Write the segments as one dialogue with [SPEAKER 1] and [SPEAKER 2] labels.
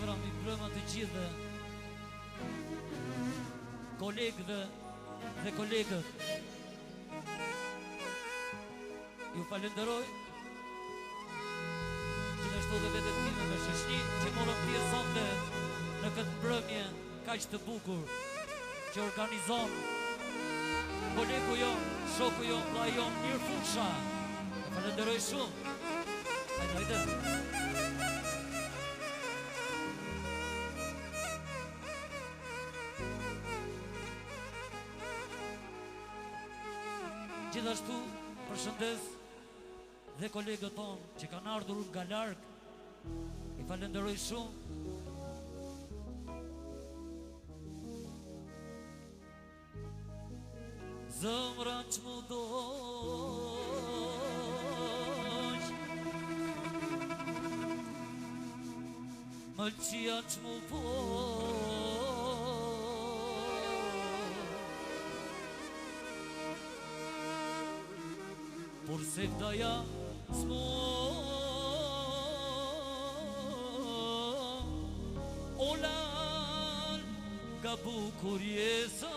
[SPEAKER 1] zemra mi mbrëma të gjithë kolegëve dhe kolegët. Ju falenderoj gjithashtu dhe vetën time me shoqni që morën pjesë sonte në këtë mbrëmje kaq të bukur që organizon kolegu jon, shoku jon, vllai jon Mir Fusha. Ju falenderoj shumë. Hajde. Gjithashtu përshëndes dhe kolegët tonë që kanë ardhur nga larg. I falenderoj shumë. Zëmra që mu doq, mëlqia që mu po, por se vdaja s'mo olan nga bukur jesa.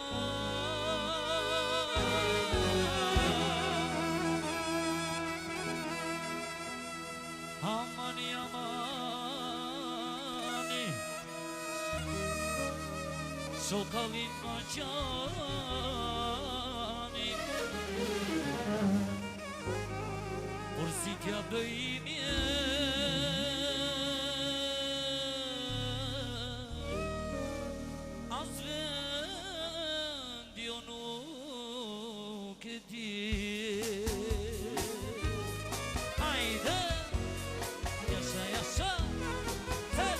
[SPEAKER 1] Amani, amani, shokalin ma qani, por si t'ja bëj mjet, as vend jo nuk e di. Hajde, jasha, jasha, hey!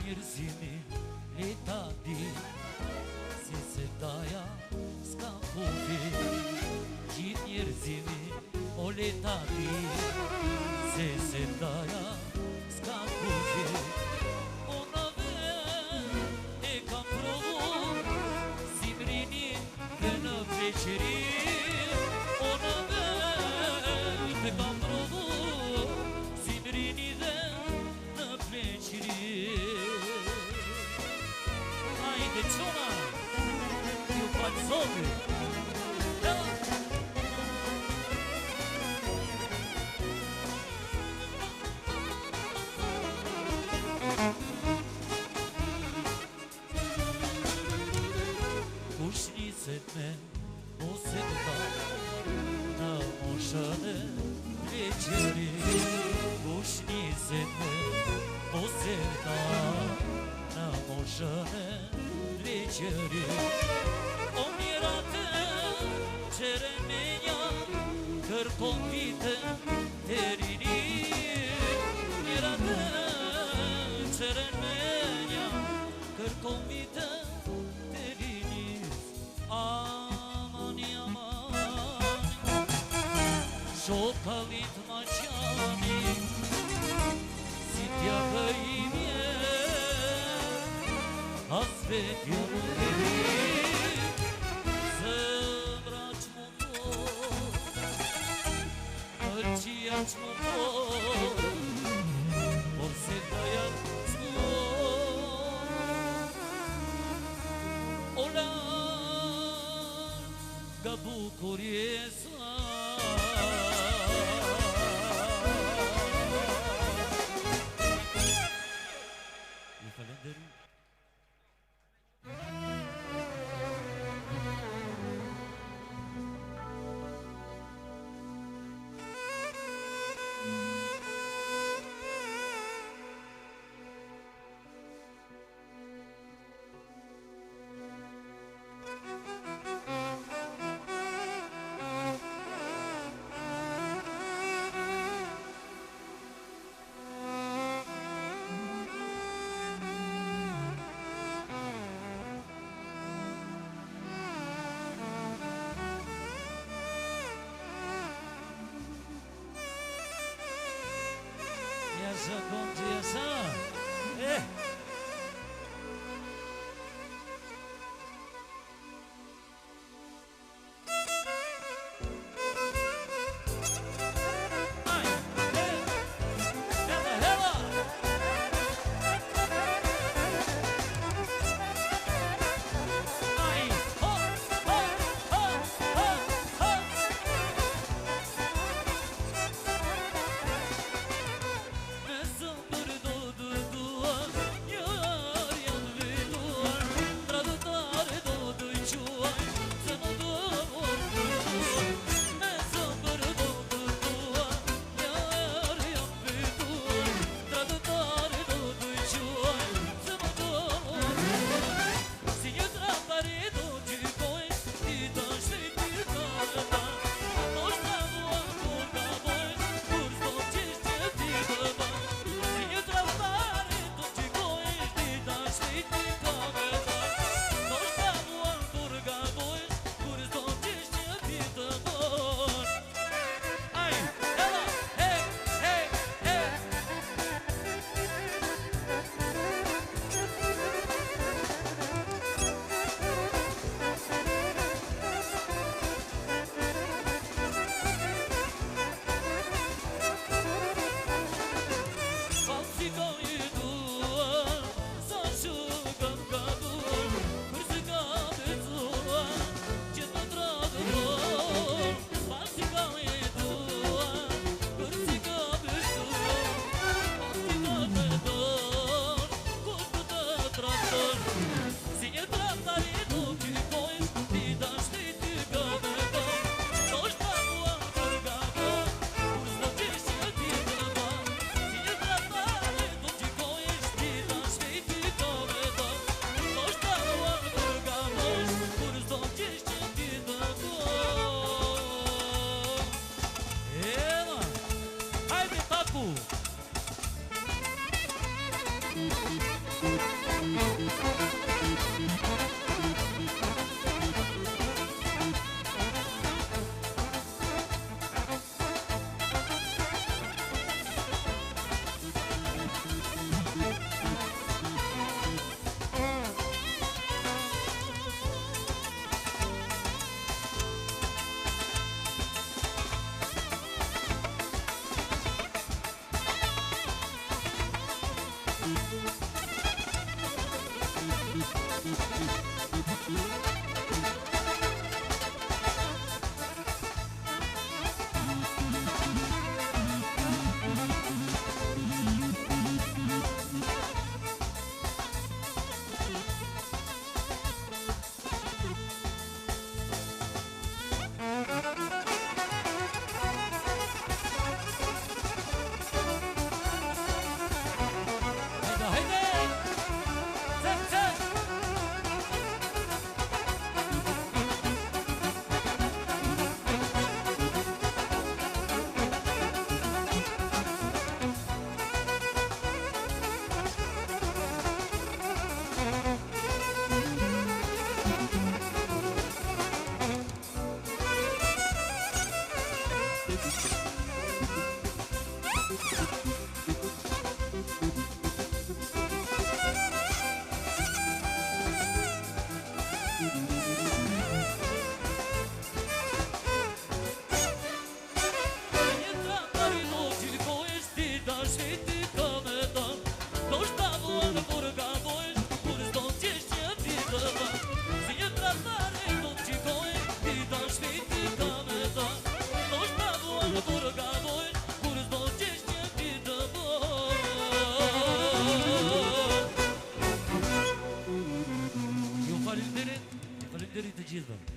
[SPEAKER 1] Njerëzimi le ta di si se daja s'ka kufi. Gjithë njerëzimi o le ta di se se daja s'ka kufi. Ona vet e kam provu si mrini dhe në pleqeri. Ona vet e kam provu si mrini dhe në pleqeri. Hajde qona, ju falë zote. Kush niset me ose të në moshën e pleqeri. Kush niset me ose të në moshën e pleqeri. O mirate qere menja kërkon vite të rini. Mirate qere menja kërkon vite të rini. Amani, amani, shokallit ma qani, si t'ja bëj mjet, as vetja nuk e di. Zëmra që mu po, mëlqia që mu po, por se daja s'mo olan nga bukur jesa. Ju falenderoj. Jasha, kom që jasha. shpiti ka me ta Nosh me vojnë kur gabojnë Kur s'do qesh një ti të bojnë Ju falenderit të gjithëve